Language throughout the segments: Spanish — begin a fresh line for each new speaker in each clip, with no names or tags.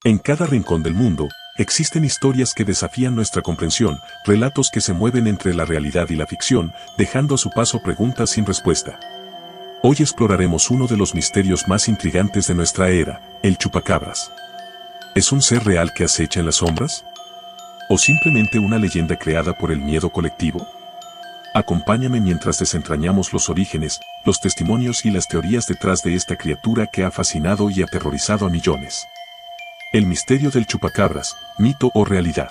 En cada rincón del mundo, existen historias que desafían nuestra comprensión, relatos que se mueven entre la realidad y la ficción, dejando a su paso preguntas sin respuesta. Hoy exploraremos uno de los misterios más intrigantes de nuestra era, el chupacabras. ¿Es un ser real que acecha en las sombras? ¿O simplemente una leyenda creada por el miedo colectivo? Acompáñame mientras desentrañamos los orígenes, los testimonios y las teorías detrás de esta criatura que ha fascinado y aterrorizado a millones. El misterio del chupacabras, mito o realidad.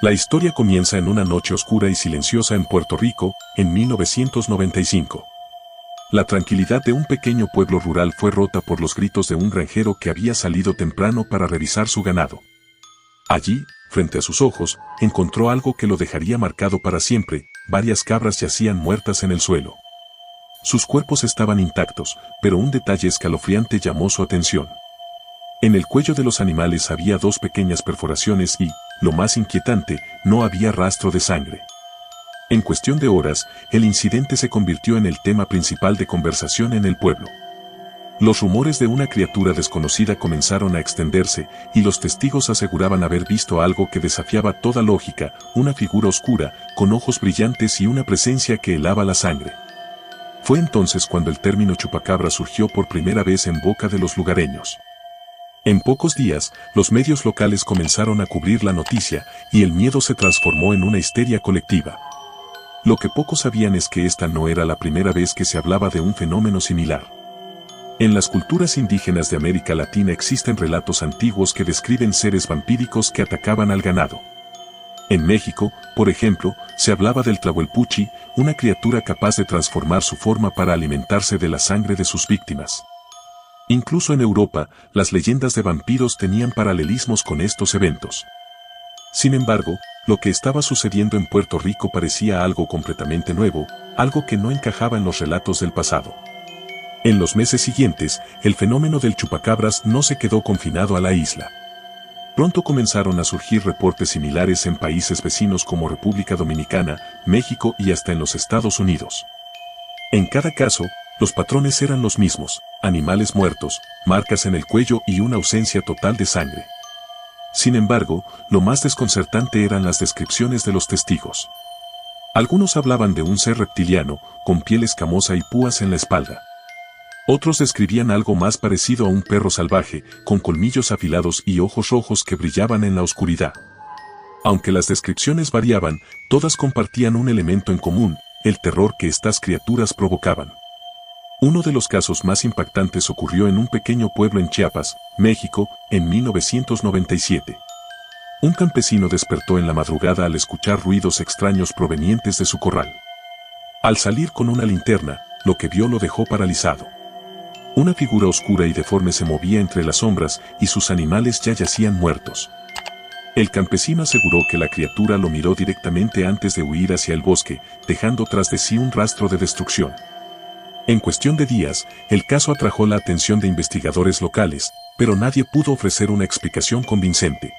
La historia comienza en una noche oscura y silenciosa en Puerto Rico, en 1995. La tranquilidad de un pequeño pueblo rural fue rota por los gritos de un granjero que había salido temprano para revisar su ganado. Allí, frente a sus ojos, encontró algo que lo dejaría marcado para siempre: varias cabras yacían muertas en el suelo. Sus cuerpos estaban intactos, pero un detalle escalofriante llamó su atención. En el cuello de los animales había dos pequeñas perforaciones y, lo más inquietante, no había rastro de sangre. En cuestión de horas, el incidente se convirtió en el tema principal de conversación en el pueblo. Los rumores de una criatura desconocida comenzaron a extenderse, y los testigos aseguraban haber visto algo que desafiaba toda lógica: una figura oscura, con ojos brillantes y una presencia que helaba la sangre. Fue entonces cuando el término chupacabra surgió por primera vez en boca de los lugareños. En pocos días, los medios locales comenzaron a cubrir la noticia, y el miedo se transformó en una histeria colectiva. Lo que pocos sabían es que esta no era la primera vez que se hablaba de un fenómeno similar. En las culturas indígenas de América Latina existen relatos antiguos que describen seres vampíricos que atacaban al ganado. En México, por ejemplo, se hablaba del Tlahuelpuchi, una criatura capaz de transformar su forma para alimentarse de la sangre de sus víctimas. Incluso en Europa, las leyendas de vampiros tenían paralelismos con estos eventos. Sin embargo, lo que estaba sucediendo en Puerto Rico parecía algo completamente nuevo, algo que no encajaba en los relatos del pasado. En los meses siguientes, el fenómeno del chupacabras no se quedó confinado a la isla. Pronto comenzaron a surgir reportes similares en países vecinos como República Dominicana, México y hasta en los Estados Unidos. En cada caso, los patrones eran los mismos: animales muertos, marcas en el cuello y una ausencia total de sangre. Sin embargo, lo más desconcertante eran las descripciones de los testigos. Algunos hablaban de un ser reptiliano, con piel escamosa y púas en la espalda. Otros describían algo más parecido a un perro salvaje, con colmillos afilados y ojos rojos que brillaban en la oscuridad. Aunque las descripciones variaban, todas compartían un elemento en común: el terror que estas criaturas provocaban. Uno de los casos más impactantes ocurrió en un pequeño pueblo en Chiapas, México, en 1997. Un campesino despertó en la madrugada al escuchar ruidos extraños provenientes de su corral. Al salir con una linterna, lo que vio lo dejó paralizado. Una figura oscura y deforme se movía entre las sombras, y sus animales ya yacían muertos. El campesino aseguró que la criatura lo miró directamente antes de huir hacia el bosque, dejando tras de sí un rastro de destrucción. En cuestión de días, el caso atrajo la atención de investigadores locales, pero nadie pudo ofrecer una explicación convincente.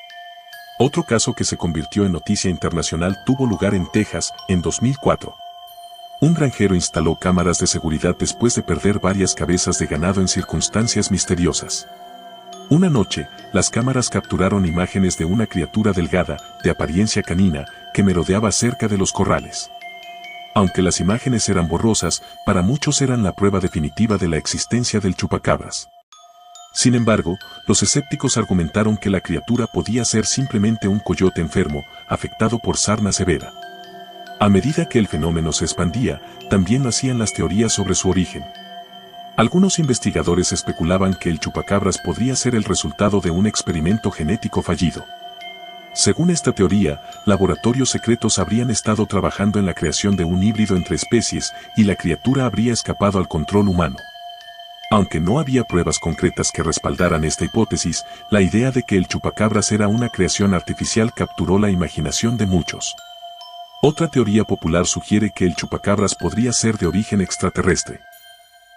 Otro caso que se convirtió en noticia internacional tuvo lugar en Texas, en 2004. Un granjero instaló cámaras de seguridad después de perder varias cabezas de ganado en circunstancias misteriosas. Una noche, las cámaras capturaron imágenes de una criatura delgada, de apariencia canina, que merodeaba cerca de los corrales. Aunque las imágenes eran borrosas, para muchos eran la prueba definitiva de la existencia del chupacabras. Sin embargo, los escépticos argumentaron que la criatura podía ser simplemente un coyote enfermo, afectado por sarna severa. A medida que el fenómeno se expandía, también lo hacían las teorías sobre su origen. Algunos investigadores especulaban que el chupacabras podría ser el resultado de un experimento genético fallido. Según esta teoría, laboratorios secretos habrían estado trabajando en la creación de un híbrido entre especies, y la criatura habría escapado al control humano. Aunque no había pruebas concretas que respaldaran esta hipótesis, la idea de que el chupacabras era una creación artificial capturó la imaginación de muchos. Otra teoría popular sugiere que el chupacabras podría ser de origen extraterrestre.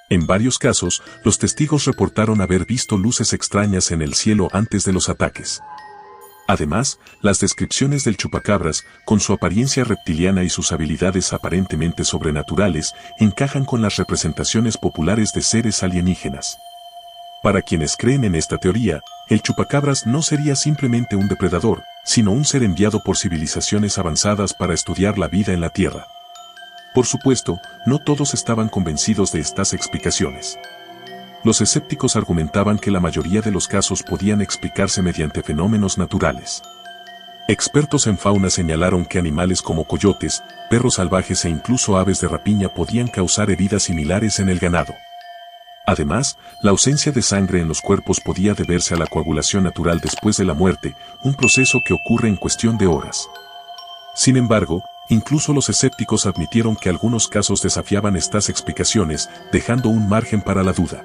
En varios casos, los testigos reportaron haber visto luces extrañas en el cielo antes de los ataques. Además, las descripciones del chupacabras, con su apariencia reptiliana y sus habilidades aparentemente sobrenaturales, encajan con las representaciones populares de seres alienígenas. Para quienes creen en esta teoría, el chupacabras no sería simplemente un depredador, sino un ser enviado por civilizaciones avanzadas para estudiar la vida en la Tierra. Por supuesto, no todos estaban convencidos de estas explicaciones. Los escépticos argumentaban que la mayoría de los casos podían explicarse mediante fenómenos naturales. Expertos en fauna señalaron que animales como coyotes, perros salvajes e incluso aves de rapiña podían causar heridas similares en el ganado. Además, la ausencia de sangre en los cuerpos podía deberse a la coagulación natural después de la muerte, un proceso que ocurre en cuestión de horas. Sin embargo, incluso los escépticos admitieron que algunos casos desafiaban estas explicaciones, dejando un margen para la duda.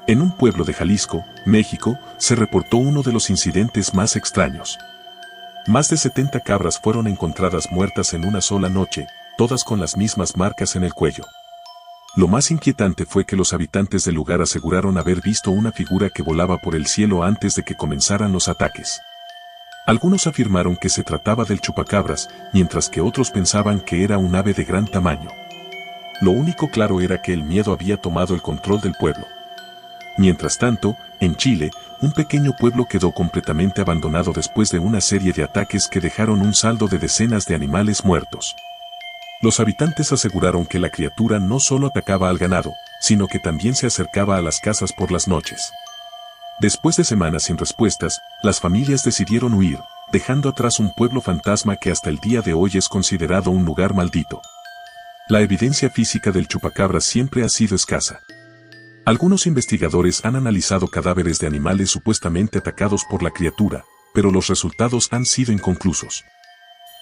En un pueblo de Jalisco, México, se reportó uno de los incidentes más extraños. Más de 70 cabras fueron encontradas muertas en una sola noche, todas con las mismas marcas en el cuello. Lo más inquietante fue que los habitantes del lugar aseguraron haber visto una figura que volaba por el cielo antes de que comenzaran los ataques. Algunos afirmaron que se trataba del chupacabras, mientras que otros pensaban que era un ave de gran tamaño. Lo único claro era que el miedo había tomado el control del pueblo. Mientras tanto, en Chile, un pequeño pueblo quedó completamente abandonado después de una serie de ataques que dejaron un saldo de decenas de animales muertos. Los habitantes aseguraron que la criatura no solo atacaba al ganado, sino que también se acercaba a las casas por las noches. Después de semanas sin respuestas, las familias decidieron huir, dejando atrás un pueblo fantasma que hasta el día de hoy es considerado un lugar maldito. La evidencia física del chupacabras siempre ha sido escasa. Algunos investigadores han analizado cadáveres de animales supuestamente atacados por la criatura, pero los resultados han sido inconclusos.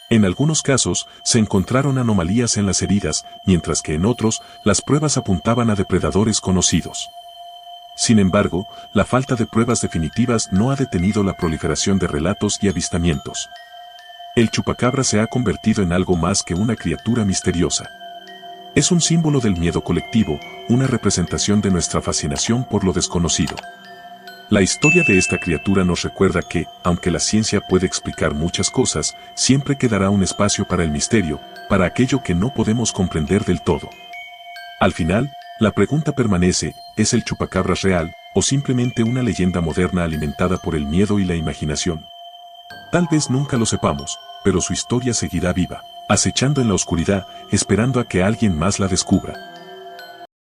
En algunos casos, se encontraron anomalías en las heridas, mientras que en otros, las pruebas apuntaban a depredadores conocidos. Sin embargo, la falta de pruebas definitivas no ha detenido la proliferación de relatos y avistamientos. El chupacabra se ha convertido en algo más que una criatura misteriosa. Es un símbolo del miedo colectivo, una representación de nuestra fascinación por lo desconocido. La historia de esta criatura nos recuerda que, aunque la ciencia puede explicar muchas cosas, siempre quedará un espacio para el misterio, para aquello que no podemos comprender del todo. Al final, la pregunta permanece, ¿es el chupacabras real, o simplemente una leyenda moderna alimentada por el miedo y la imaginación? Tal vez nunca lo sepamos, pero su historia seguirá viva, acechando en la oscuridad, esperando a que alguien más la descubra.